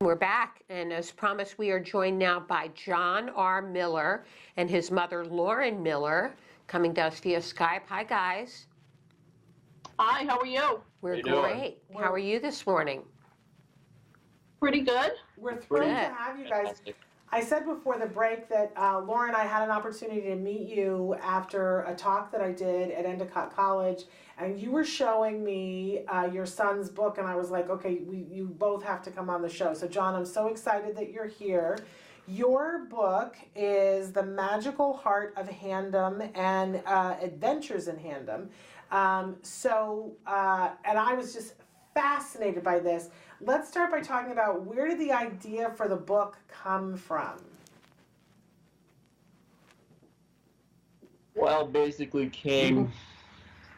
We're back, and as promised, we are joined now by John R. Miller and his mother, Lauren Miller, coming to us via Skype. Hi, guys. Hi, how are you? We're great. How are you this morning? Pretty good. We're thrilled to have you guys. I said before the break that Laura and I had an opportunity to meet you after a talk that I did at Endicott College, and you were showing me your son's book, and I was like, okay, you both have to come on the show. So John, I'm so excited that you're here. Your book is The Magical Heart of Handom and Adventures in Handom. And I was just fascinated by this. Let's start by talking about, where did the idea for the book come from? Well, basically came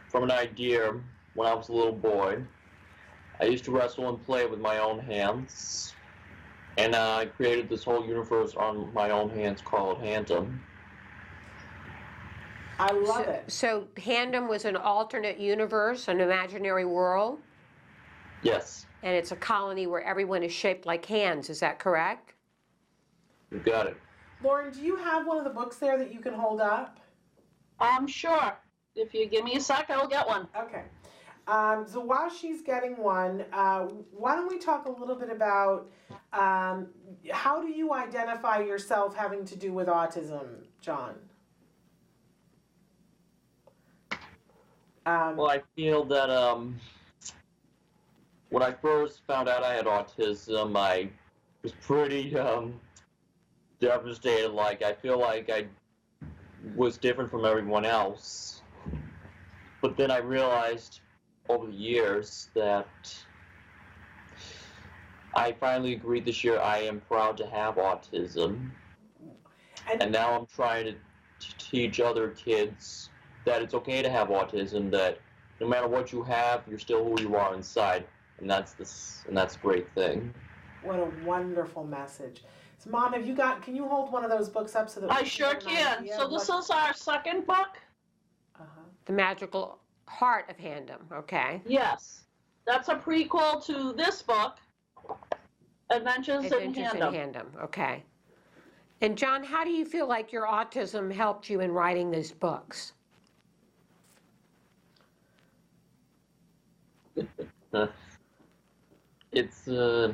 from an idea when I was a little boy. I used to wrestle and play with my own hands, and I created this whole universe on my own hands called Handom. I love it. So Handom was an alternate universe, an imaginary world? Yes. And it's a colony where everyone is shaped like hands, is that correct? You got it. Lauren, do you have one of the books there that you can hold up? Sure. If you give me a sec, I'll get one. Okay. So while she's getting one, why don't we talk a little bit about how do you identify yourself having to do with autism, John? Well, I feel that when I first found out I had autism, I was pretty devastated. Like, I feel like I was different from everyone else. But then I realized over the years that I finally agreed this year I am proud to have autism. And now I'm trying to teach other kids that it's okay to have autism, that no matter what you have, you're still who you are inside. And that's a great thing. What a wonderful message. So, Mom, can you hold one of those books up so that I sure can. So this is our second book? The Magical Heart of Handom, okay. Yes. That's a prequel to this book, Adventures in Handom. Okay. And John, how do you feel like your autism helped you in writing these books? It's a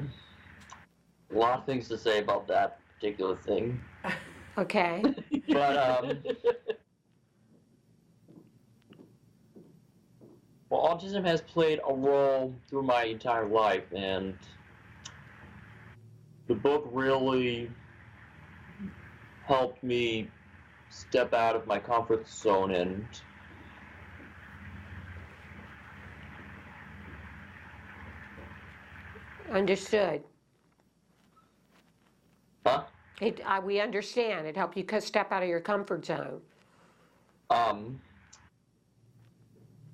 lot of things to say about that particular thing. Okay. But well, autism has played a role through my entire life, and the book really helped me step out of my comfort zone and Understood. Huh? We understand. It helped you step out of your comfort zone. And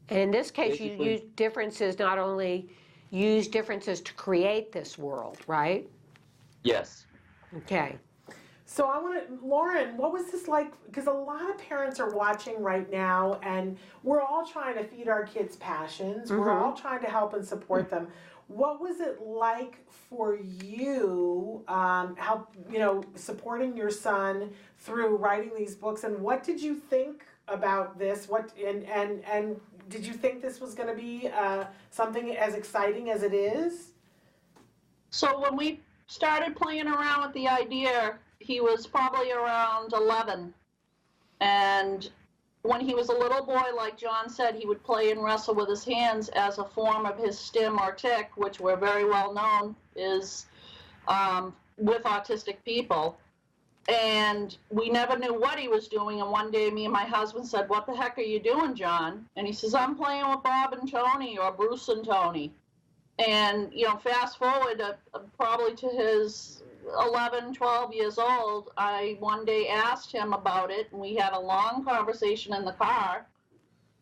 in this case, you use differences, not only use differences to create this world, right? Yes. Okay. So Lauren, what was this like? Because a lot of parents are watching right now, and we're all trying to feed our kids passions. Mm-hmm. We're all trying to help and support them. What was it like for you, supporting your son through writing these books, and what did you think about this? And did you think this was going to be something as exciting as it is? So when we started playing around with the idea, he was probably around 11, and when he was a little boy, like John said, he would play and wrestle with his hands as a form of his stim or tic, which we're very well known is with autistic people. And we never knew what he was doing. And one day, me and my husband said, "What the heck are you doing, John?" And he says, "I'm playing with Bob and Tony, or Bruce and Tony." And, fast forward probably to his 11, 12 years old, I one day asked him about it, and we had a long conversation in the car.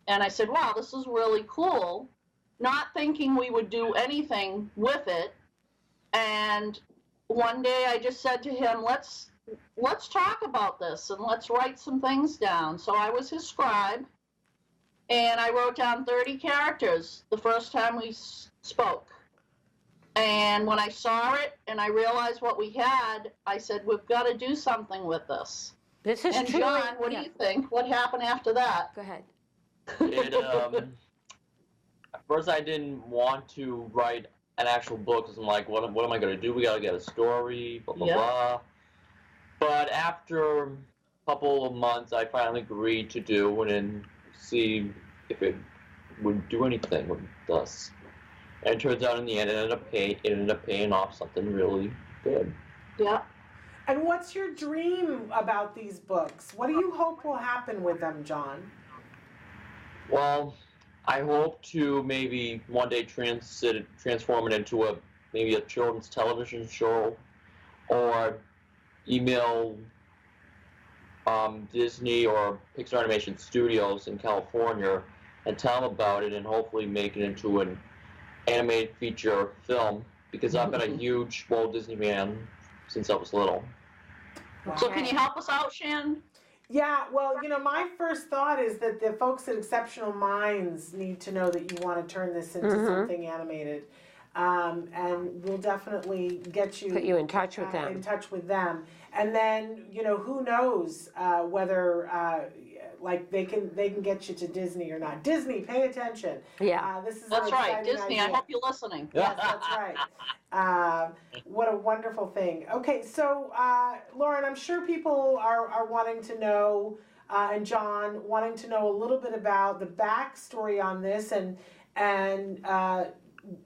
And I said, "Wow, this is really cool," not thinking we would do anything with it. And one day I just said to him, let's talk about this and let's write some things down. So I was his scribe, and I wrote down 30 characters the first time we spoke. And when I saw it and I realized what we had, I said, we've got to do something with this. This is And truly, John, what do you think? What happened after that? Go ahead. It, at first I didn't want to write an actual book because I'm like, what am I going to do? We got to get a story, blah, blah, Yeah. blah. But after a couple of months, I finally agreed to do it and see if it would do anything with us. And it turns out in the end, it ended up paying off something really good. Yeah. And what's your dream about these books? What do you hope will happen with them, John? Well, I hope to maybe one day transform it into maybe a children's television show, or email Disney or Pixar Animation Studios in California and tell them about it, and hopefully make it into an animated feature film, because I've been a huge Walt Disney fan since I was little. So can you help us out, Shannon? Yeah, well, my first thought is that the folks at Exceptional Minds need to know that you want to turn this into something animated. And we'll definitely get you... Put you in touch with them. In touch with them. And then, who knows whether... they can get you to Disney or not. Disney, pay attention. Yeah. That's right, Disney. Idea. I hope you're listening. Yes, that's right. What a wonderful thing. Okay, so Lauren, I'm sure people are wanting to know, and John, wanting to know a little bit about the backstory on this. And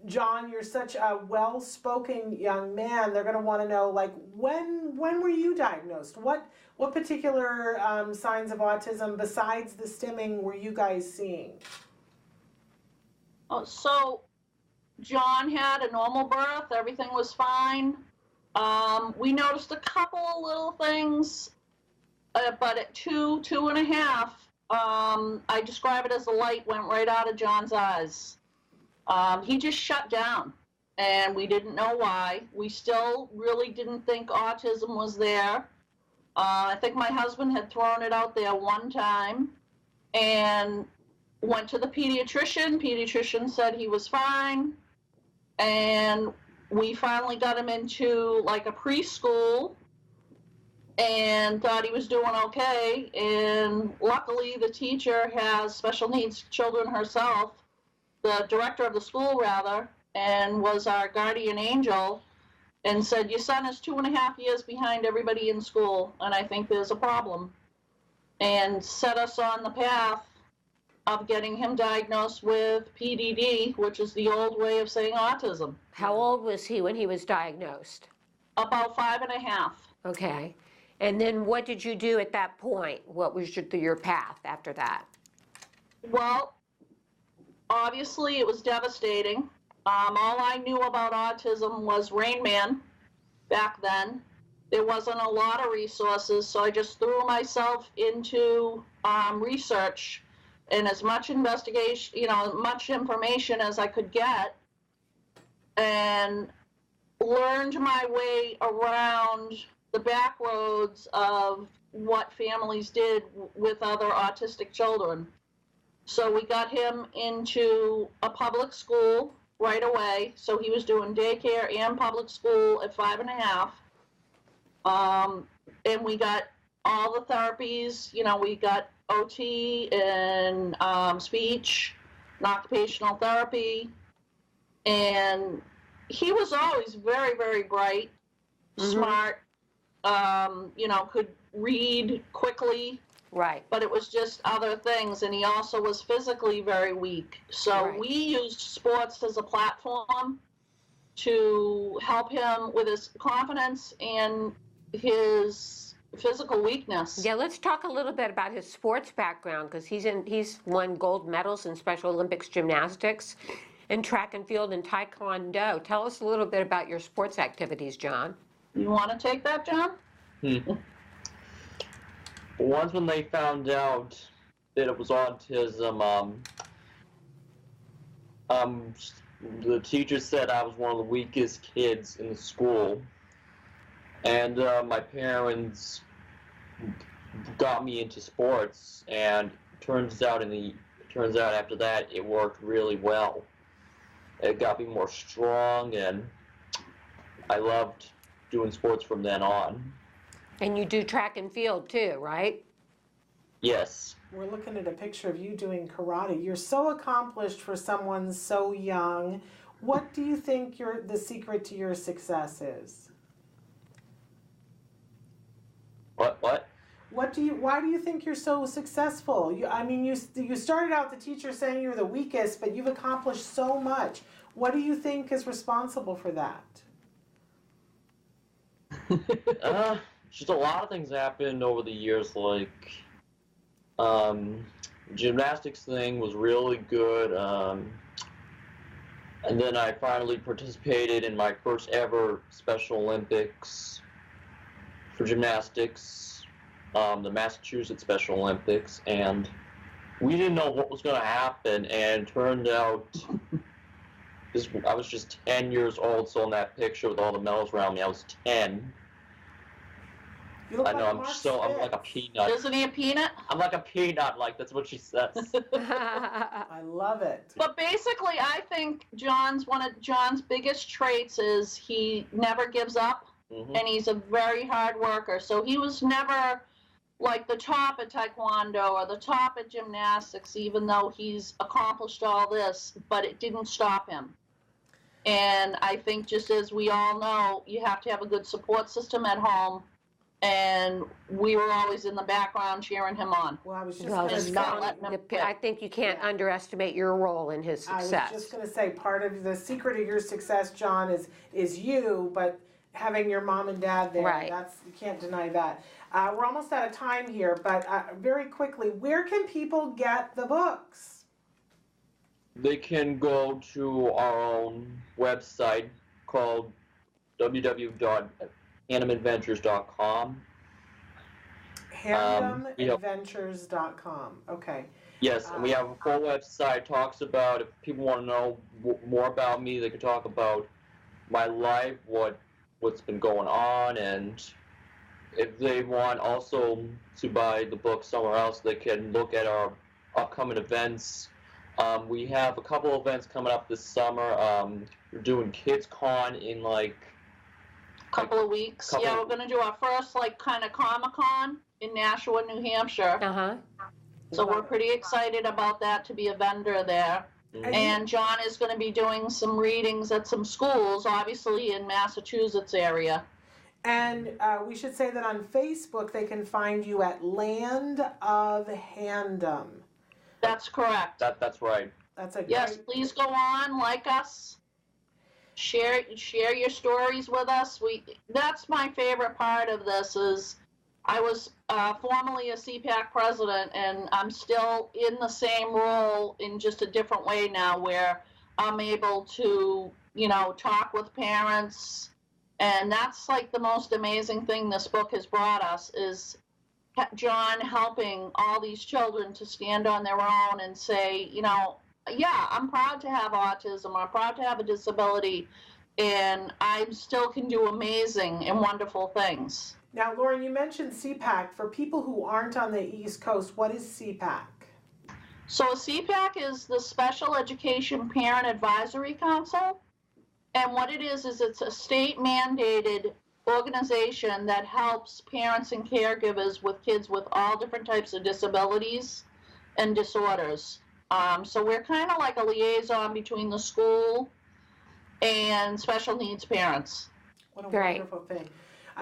John, you're such a well-spoken young man. They're going to want to know, when were you diagnosed? What particular signs of autism besides the stimming were you guys seeing? So John had a normal birth. Everything was fine. We noticed a couple of little things, but at 2.5, I describe it as the light went right out of John's eyes. He just shut down, and we didn't know why. We still really didn't think autism was there. I think my husband had thrown it out there one time and went to the pediatrician. Pediatrician said he was fine. And we finally got him into a preschool and thought he was doing okay. And luckily the teacher has special needs children herself, the director of the school rather, and was our guardian angel, and said, your son is 2.5 years behind everybody in school, and I think there's a problem. And set us on the path of getting him diagnosed with PDD, which is the old way of saying autism. How old was he when he was diagnosed? About 5.5. Okay. And then what did you do at that point? What was your path after that? Well, obviously it was devastating. All I knew about autism was Rain Man back then. There wasn't a lot of resources, so I just threw myself into research and as much investigation, much information as I could get, and learned my way around the back roads of what families did with other autistic children. So we got him into a public school right away. So he was doing daycare and public school at 5.5. And we got all the therapies, we got OT and speech and occupational therapy. And he was always very, very bright, smart, could read quickly. Right. But it was just other things, and he also was physically very weak. So we used sports as a platform to help him with his confidence and his physical weakness. Yeah, let's talk a little bit about his sports background, because he's won gold medals in Special Olympics gymnastics and track and field and taekwondo. Tell us a little bit about your sports activities, John. You want to take that, John? Once when they found out that it was autism, the teacher said I was one of the weakest kids in the school, and my parents got me into sports, and turns out after that it worked really well. It got me more strong, and I loved doing sports from then on. And you do track and field too, right? Yes. We're looking at a picture of you doing karate. You're so accomplished for someone so young. What do you think the secret to your success is? What? Why do you think you're so successful? You started out the teacher saying you were the weakest, but you've accomplished so much. What do you think is responsible for that? Just a lot of things happened over the years, like gymnastics thing was really good, and then I finally participated in my first ever Special Olympics for gymnastics, the Massachusetts Special Olympics, and we didn't know what was going to happen, and it turned out I was just 10 years old, so in that picture with all the medals around me, I was 10. You look I know, like I'm like a peanut. Isn't he a peanut? I'm like a peanut, like that's what she says. I love it. But basically, I think one of John's biggest traits is he never gives up, and he's a very hard worker. So he was never like the top at taekwondo or the top at gymnastics, even though he's accomplished all this, but it didn't stop him. And I think, just as we all know, you have to have a good support system at home, and we were always in the background cheering him on. Well, I was just Well, going to not say, letting him quit. I think you can't underestimate your role in his I was success. just going to say, part of the secret of your success, John, is you, but having your mom and dad there, Right. You can't deny that. We're almost out of time here, but very quickly, where can people get the books? They can go to our own website called www.handomadventures.com. Handomadventures.com. Okay. Yes, and we have a full website, talks about, if people want to know more about me, they can talk about my life, what's been going on, and if they want also to buy the book somewhere else, they can look at our upcoming events. We have a couple events coming up this summer. We're doing Kids Con in like Couple of weeks. Yeah, we're gonna do our first kind of Comic-Con in Nashua, New Hampshire. So we're pretty excited about that, to be a vendor there. And John is going to be doing some readings at some schools, obviously in Massachusetts area. And we should say that on Facebook they can find you at Land of Handom. That's correct. That's right. That's a Yes, great... please go on, like us, share your stories with us. That's my favorite part of this is I was formerly a Cpac president, and I'm still in the same role in just a different way now, where I'm able to, talk with parents, and that's like the most amazing thing this book has brought us is John helping all these children to stand on their own and say, yeah, I'm proud to have autism, I'm proud to have a disability, and I still can do amazing and wonderful things. Now, Lauren, you mentioned Cpac. For people who aren't on the East Coast, what is Cpac? So Cpac is the Special Education Parent Advisory Council, and what it is it's a state-mandated organization that helps parents and caregivers with kids with all different types of disabilities and disorders. So we're kind of like a liaison between the school and special needs parents. What a wonderful thing.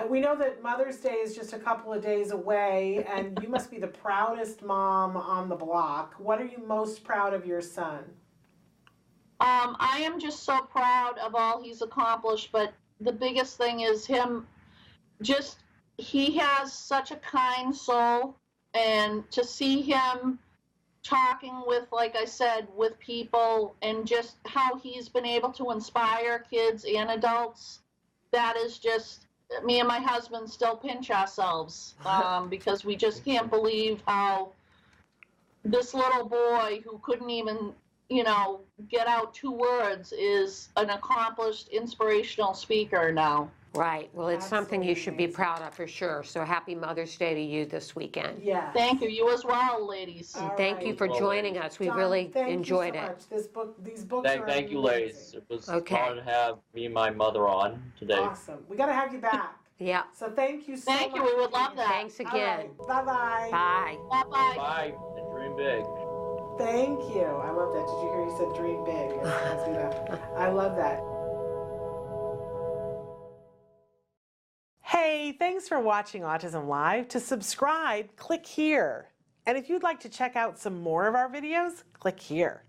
We know that Mother's Day is just a couple of days away, and you must be the proudest mom on the block. What are you most proud of your son? I am just so proud of all he's accomplished, but the biggest thing is he has such a kind soul, and to see him talking with, like I said, with people, and just how he's been able to inspire kids and adults, that is just, me and my husband still pinch ourselves because we just can't believe how this little boy who couldn't even, get out 2 words is an accomplished inspirational speaker now. Right. Well, it's something you should be Absolutely. proud of for sure. So happy Mother's Day to you this weekend. Yes. Thank you. You as well, ladies. All Thank you right. for Well, joining us. We John, really thank enjoyed you so it. much. These books are Thank you, ladies. amazing. It was Okay. fun to have me and my mother on today. Awesome. We got to have you back. Yeah. So thank you so much. Thank you. We would love that. Thanks again. Bye-bye. Bye. Bye-bye. Bye, and dream big. Thank you. I love that. Did you hear you said dream big? I love that. Hey, thanks for watching Autism Live. To subscribe, click here. And if you'd like to check out some more of our videos, click here.